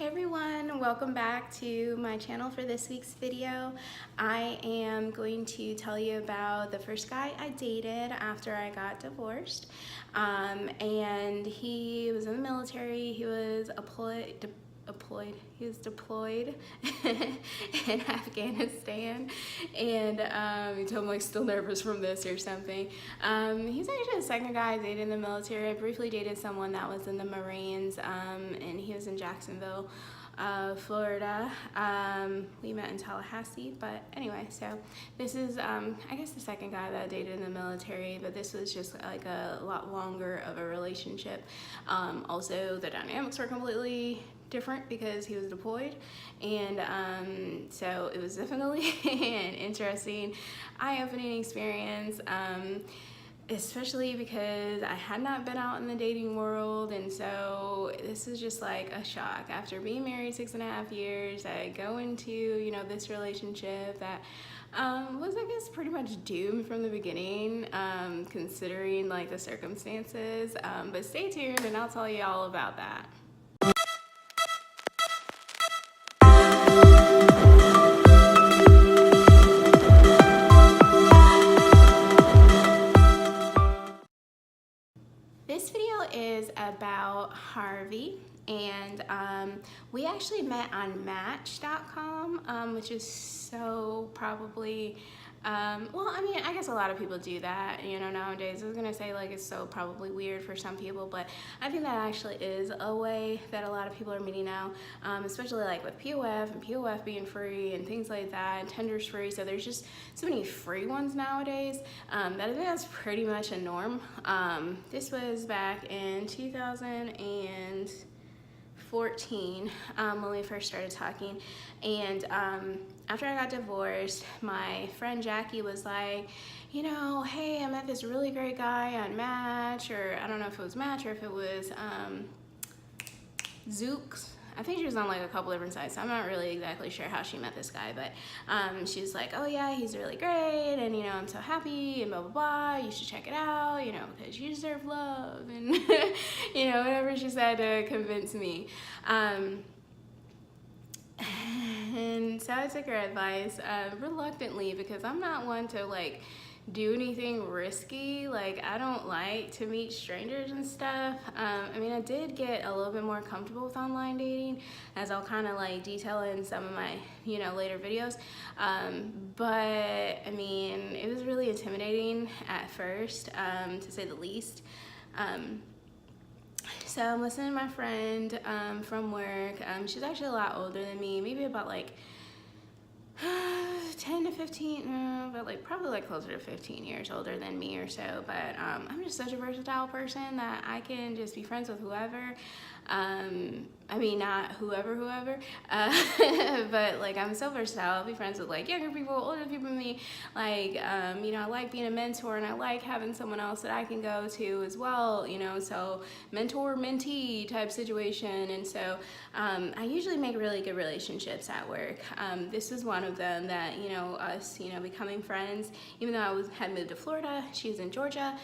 Hey everyone, welcome back to my channel for this week's video. I am going to tell you about the first guy I dated after I got divorced. And he was in the military. He was deployed in Afghanistan, and he told me, like, still nervous from this or something. He's actually the second guy I dated in the military. I briefly dated someone that was in the Marines, and he was in Jacksonville, Florida. We met in Tallahassee, but anyway, so this is I guess the second guy that I dated in the military, but this was just like a lot longer of a relationship. Also, the dynamics were completely different because he was deployed, and so it was definitely an interesting, eye-opening experience, especially because I had not been out in the dating world, and so this is just like a shock. After being married 6.5 years, I go into, you know, this relationship that was, I guess, pretty much doomed from the beginning, considering like the circumstances, but stay tuned and I'll tell you all about that. This video is about Harvey, and we actually met on Match.com, which is so probably, well, I mean, I guess a lot of people do that, you know, nowadays. I was gonna say, like, it's so probably weird for some people, but I think that actually is a way that a lot of people are meeting now, especially like with POF and POF being free and things like that, and Tinder's free, so there's just so many free ones nowadays, that I think that's pretty much a norm. This was back in 2014, when we first started talking, and after I got divorced, my friend Jackie was like, you know, hey, I met this really great guy on Match, or I don't know if it was Match or if it was Zooks. I think she was on like a couple different sites, so I'm not really exactly sure how she met this guy, but she was like, oh yeah, he's really great, and you know, I'm so happy, and blah blah blah, you should check it out, you know, because you deserve love, and you know, whatever she said to convince me. And so I took her advice, reluctantly, because I'm not one to like do anything risky. Like, I don't like to meet strangers and stuff. I mean, I did get a little bit more comfortable with online dating, as I'll kind of like detail in some of my, you know, later videos. But I mean, it was really intimidating at first, to say the least. So I'm listening to my friend from work. She's actually a lot older than me, maybe about like 10 to 15, but like probably like closer to 15 years older than me or so. But I'm just such a versatile person that I can just be friends with whoever. I mean, not whoever, but like, I'm so versatile. I'll be friends with like younger people, older people than me. Like, you know, I like being a mentor, and I like having someone else that I can go to as well, you know, so mentor, mentee type situation. And so I usually make really good relationships at work. This was one of them that, you know, us, you know, becoming friends, even though I had moved to Florida, she was in Georgia.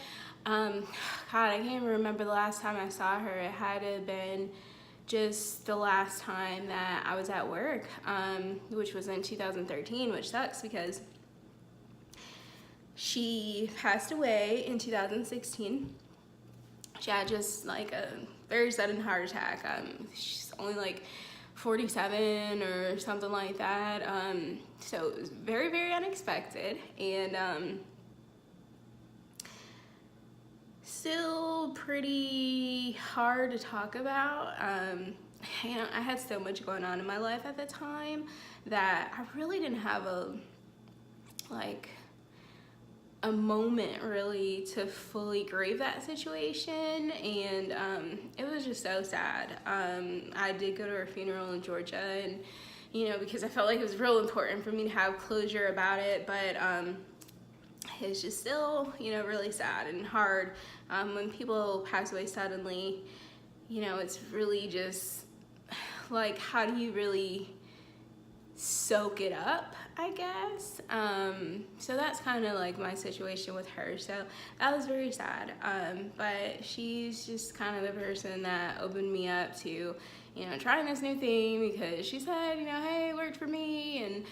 God, I can't even remember the last time I saw her. It had to have been just the last time that I was at work, which was in 2013, which sucks because she passed away in 2016. She had just like a very sudden heart attack. She's only like 47 or something like that. So it was very, very unexpected, and still pretty hard to talk about. You know, I had so much going on in my life at the time that I really didn't have a moment really to fully grieve that situation, and it was just so sad. I did go to her funeral in Georgia, and you know, because I felt like it was real important for me to have closure about it, but it's just still, you know, really sad and hard when people pass away suddenly. You know, it's really just like, how do you really soak it up, I guess? So that's kind of like my situation with her. So that was very sad. But she's just kind of the person that opened me up to, trying this new thing because she said, hey, it worked for me. And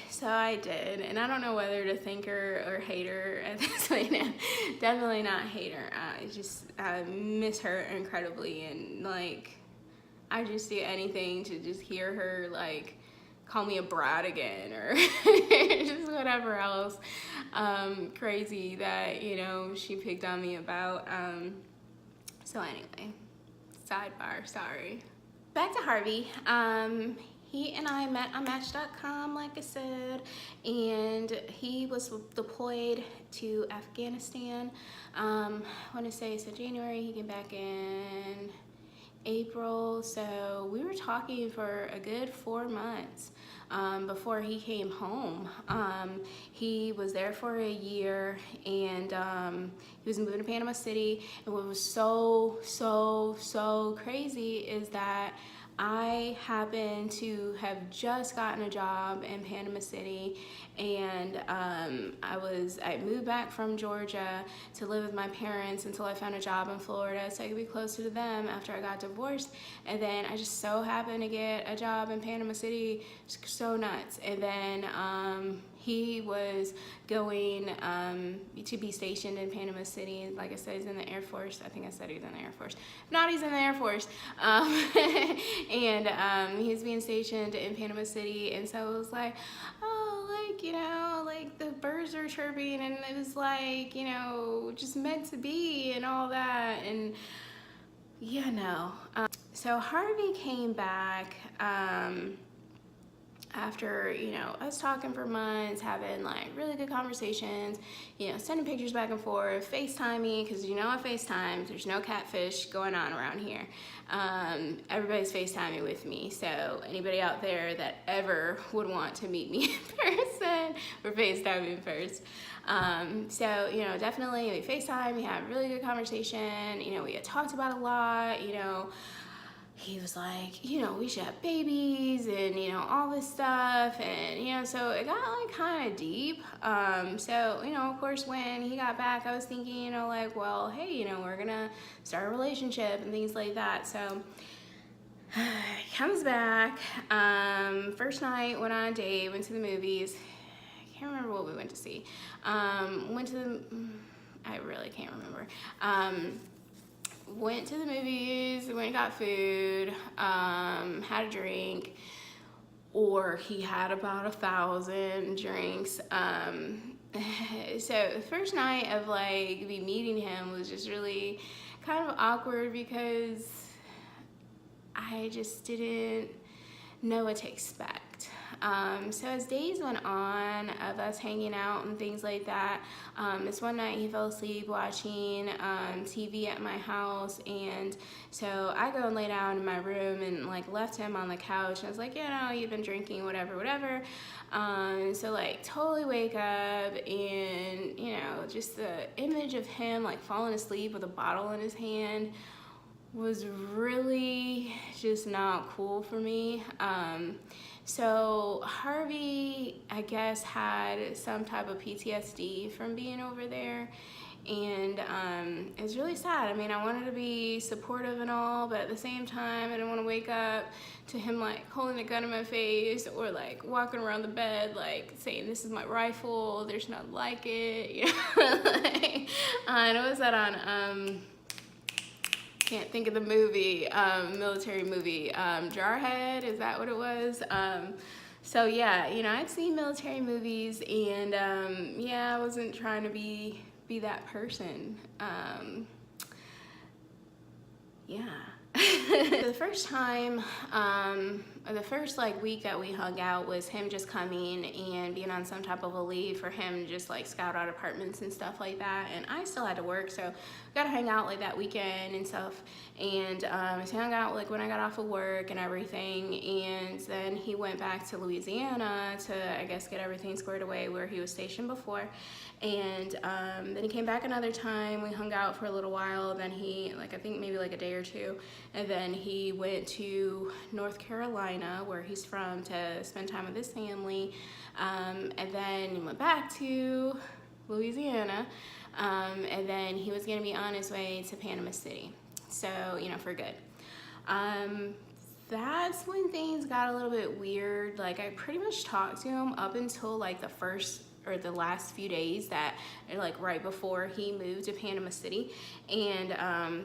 so I did. And I don't know whether to thank her or hate her at this point. Definitely not hate her. I miss her incredibly. And like, I just do anything to just hear her like call me a brat again, or just whatever else crazy that she picked on me about. So anyway, sidebar, sorry. Back to Harvey. He and I met on Match.com, like I said, and he was deployed to Afghanistan. I want to say so January. He came back in April, so we were talking for a good 4 months before he came home. He was there for a year, and he was moving to Panama City. And what was so crazy is that I happened to have just gotten a job in Panama City, and I moved back from Georgia to live with my parents until I found a job in Florida so I could be closer to them after I got divorced. And then I just so happened to get a job in Panama City, so nuts. And then he was going to be stationed in Panama City. Like I said, he's in the Air Force. I think I said he's in the Air Force. If not, he's in the Air Force. And he was being stationed in Panama City. And so it was like, like the birds are chirping, and it was like, just meant to be and all that. And yeah, no. So Harvey came back after, us talking for months, having like really good conversations, sending pictures back and forth, FaceTiming, because on FaceTime, there's no catfish going on around here. Everybody's FaceTiming with me, so anybody out there that ever would want to meet me in person, we're FaceTiming first. So, definitely we FaceTime, we had a really good conversation, we had talked about a lot, he was like, we should have babies and, all this stuff. And, so it got like kind of deep. So, of course, when he got back, I was thinking, like, well, hey, we're going to start a relationship and things like that. So he comes back. First night, went on a date, went to the movies. I can't remember what we went to see. I really can't remember. Went to the movies, went and got food, had a drink, or he had about 1,000 drinks. So the first night of like me meeting him was just really kind of awkward because I just didn't know what to expect. So as days went on of us hanging out and things like that, this one night he fell asleep watching TV at my house, and so I go and lay down in my room and like left him on the couch, and I was like, you've been drinking, whatever. So like totally wake up, and just the image of him like falling asleep with a bottle in his hand was really just not cool for me. So Harvey, I guess, had some type of PTSD from being over there, and it's really sad. I mean, I wanted to be supportive and all, but at the same time, I didn't want to wake up to him like holding a gun in my face, or like walking around the bed like saying, "This is my rifle. There's nothing like it." And it was that on can't think of the movie, military movie, Jarhead, is that what it was? So yeah, I'd seen military movies, and I wasn't trying to be that person. The first time, the first like week that we hung out was him just coming and being on some type of a leave for him to just like scout out apartments and stuff like that, and I still had to work, so got to hang out like that weekend and stuff. And so hung out like when I got off of work and everything, and then he went back to Louisiana to, I guess, get everything squared away where he was stationed before. And then he came back another time. We hung out for a little while. Then he, like, I think maybe like a day or two, and then he went to North Carolina, where he's from, to spend time with his family. And then he went back to Louisiana, and then he was gonna be on his way to Panama City. So, for good. That's when things got a little bit weird. Like, I pretty much talked to him up until like the first or the last few days that, like, right before he moved to Panama City. And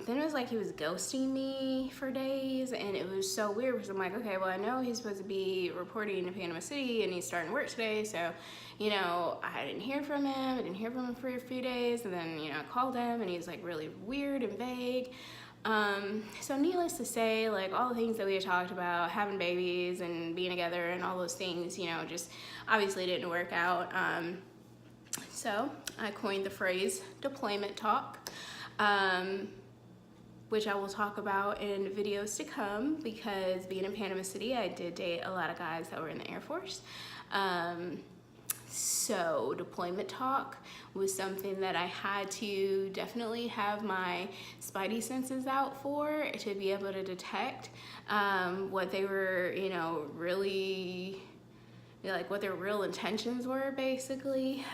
then it was like he was ghosting me for days, and it was so weird because I'm like, okay, well, I know he's supposed to be reporting to Panama City and he's starting work today, so, you know, I didn't hear from him. I didn't hear from him for a few days, and then, you know, I called him and he's like really weird and vague. So needless to say, like, all the things that we had talked about, having babies and being together and all those things, you know, just obviously didn't work out. So I coined the phrase deployment talk, which I will talk about in videos to come, because being in Panama City, I did date a lot of guys that were in the Air Force. So deployment talk was something that I had to definitely have my spidey senses out for, to be able to detect what they were, you know, really, like, what their real intentions were, basically.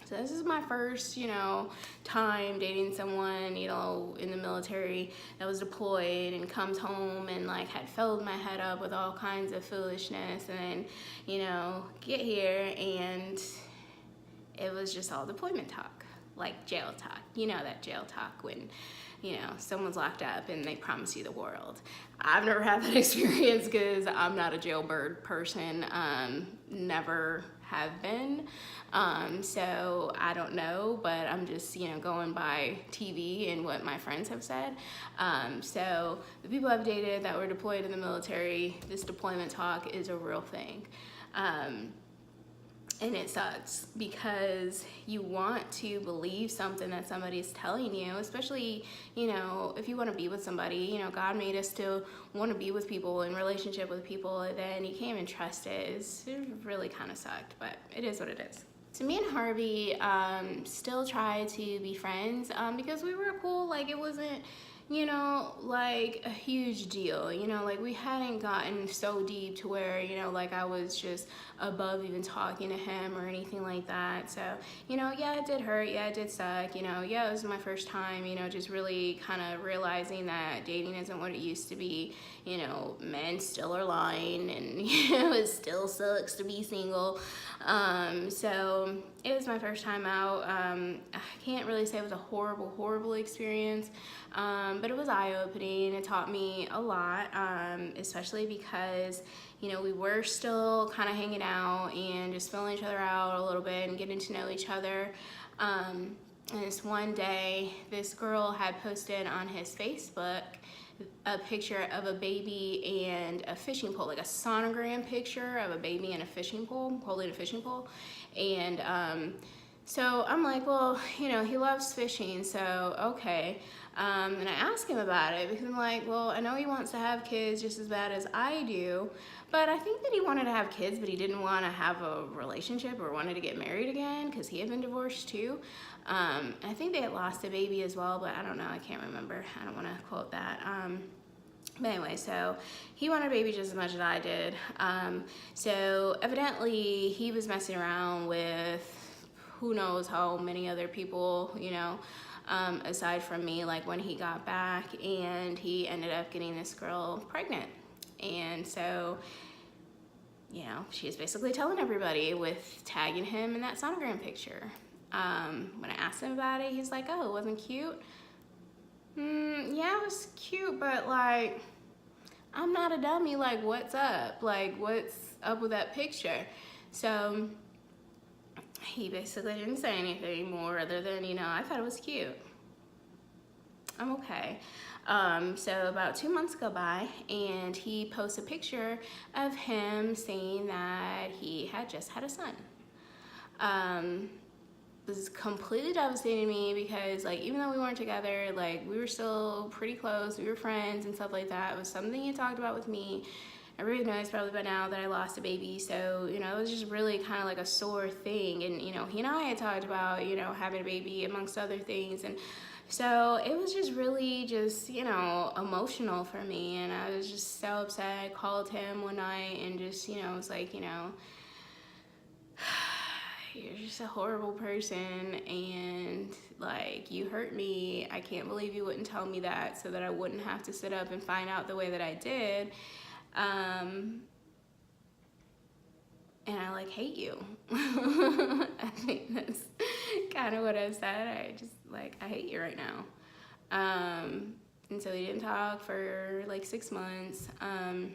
So this is my first, you know, time dating someone, you know, in the military that was deployed and comes home and, like, had filled my head up with all kinds of foolishness, and then, you know, get here and it was just all deployment talk, like jail talk. You know, that jail talk when, you know, someone's locked up and they promise you the world. I've never had that experience because I'm not a jailbird person, never have been. So I don't know, but I'm just, you know, going by TV and what my friends have said. So the people I've dated that were deployed in the military, this deployment talk is a real thing. And it sucks because you want to believe something that somebody's telling you, especially, you know, if you want to be with somebody. You know, God made us to want to be with people, in relationship with people, and then you can't even trust it. It really kind of sucked, but it is what it is. So me and Harvey still try to be friends because we were cool. Like, it wasn't, you know, like a huge deal, you know, like we hadn't gotten so deep to where, you know, like I was just above even talking to him or anything like that. So, you know, yeah, it did hurt. Yeah, it did suck. You know, yeah, it was my first time, you know, just really kind of realizing that dating isn't what it used to be. You know, men still are lying, and, you know, it still sucks to be single. So it was my first time out. I can't really say it was a horrible experience, but it was eye-opening. It taught me a lot, especially because, you know, we were still kind of hanging out and just filling each other out a little bit and getting to know each other. And this one day, this girl had posted on his Facebook a picture of a baby and a fishing pole, like a sonogram picture of a baby and a fishing pole, holding a fishing pole. And so I'm like, well, you know, he loves fishing, so okay. And I asked him about it because I'm like, well, I know he wants to have kids just as bad as I do, but I think that he wanted to have kids, but he didn't want to have a relationship or wanted to get married again because he had been divorced too. I think they had lost a baby as well, but I don't know, I can't remember. I don't want to quote that. But anyway, so he wanted a baby just as much as I did. So evidently he was messing around with who knows how many other people, you know, aside from me, like when he got back, and he ended up getting this girl pregnant. And so, you know, she was basically telling everybody with tagging him in that sonogram picture. When I asked him about it, he's like, oh, it wasn't cute? Yeah, it was cute, but like, I'm not a dummy. Like, what's up? Like, what's up with that picture? So he basically didn't say anything more other than, you know, I thought it was cute. I'm okay. So about 2 months go by, and he posts a picture of him saying that he had just had a son. This is completely devastating to me because, like, even though we weren't together, like, we were still pretty close. We were friends and stuff like that. It was something he talked about with me. Everybody knows probably by now that I lost a baby, so, you know, it was just really kind of like a sore thing. And, you know, he and I had talked about, you know, having a baby amongst other things, and so it was just really just, you know, emotional for me. And I was just so upset. I called him one night and just, you know, was like, you know, you're just a horrible person, and like, you hurt me. I can't believe you wouldn't tell me that so that I wouldn't have to sit up and find out the way that I did. And I like hate you. I think that's kind of what I said. I just like, I hate you right now. And so we didn't talk for like 6 months. And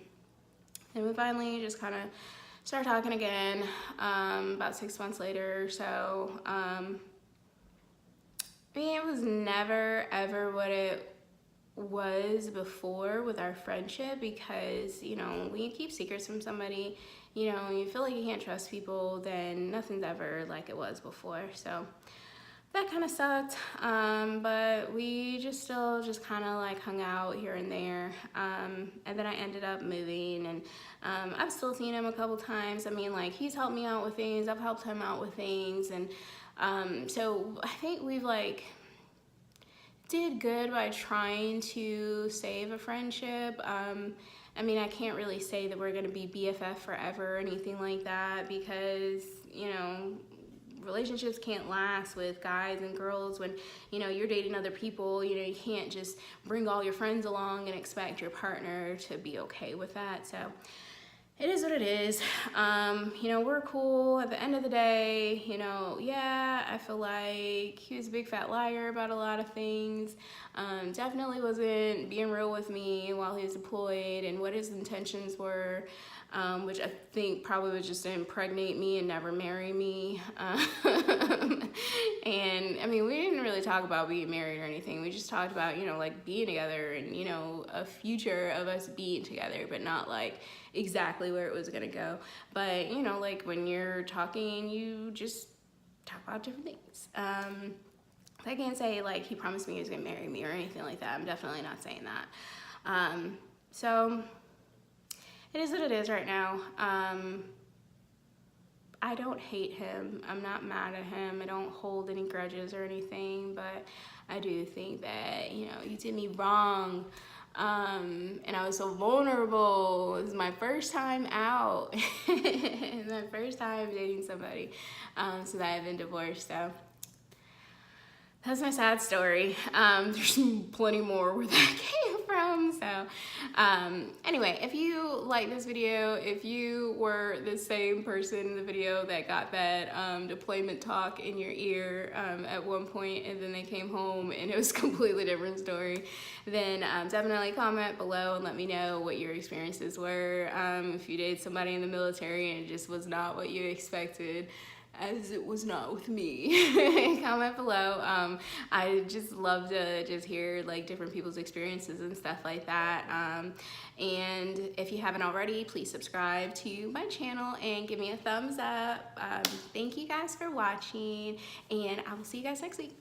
we finally just kind of started talking again about 6 months later or so. I mean, it was never ever what it was before with our friendship, because, you know, when you keep secrets from somebody, you know, you feel like you can't trust people, then nothing's ever like it was before. So that kind of sucked, but we just still just kind of like hung out here and there, and then I ended up moving, and I've still seen him a couple times. I mean, like, he's helped me out with things, I've helped him out with things, and so I think we've like did good by trying to save a friendship. I mean, I can't really say that we're gonna be BFF forever or anything like that, because, you know, relationships can't last with guys and girls when, you know, you're dating other people. You know, you can't just bring all your friends along and expect your partner to be okay with that. So it is what it is. You know, we're cool at the end of the day. You know, yeah, I feel like he was a big fat liar about a lot of things. Definitely wasn't being real with me while he was deployed and what his intentions were, which I think probably was just to impregnate me and never marry me. And I mean, we didn't really talk about being married or anything. We just talked about, you know, like being together and, you know, a future of us being together, but not like exactly where it was gonna go. But, you know, like when you're talking, you just talk about different things. I can't say like he promised me he was gonna marry me or anything like that. I'm definitely not saying that. So it is what it is right now. I don't hate him. I'm not mad at him. I don't hold any grudges or anything, but I do think that, you know, you did me wrong. And I was so vulnerable. It was my first time out. And my first time dating somebody since I have been divorced. So that's my sad story. There's plenty more where that came from. So anyway, if you like this video, if you were the same person in the video that got that deployment talk in your ear at one point, and then they came home and it was a completely different story, then definitely comment below and let me know what your experiences were. If you dated somebody in the military and it just was not what you expected, as it was not with me. Comment below. I just love to just hear like different people's experiences and stuff like that. And if you haven't already, please subscribe to my channel and give me a thumbs up. Thank you guys for watching, and I will see you guys next week.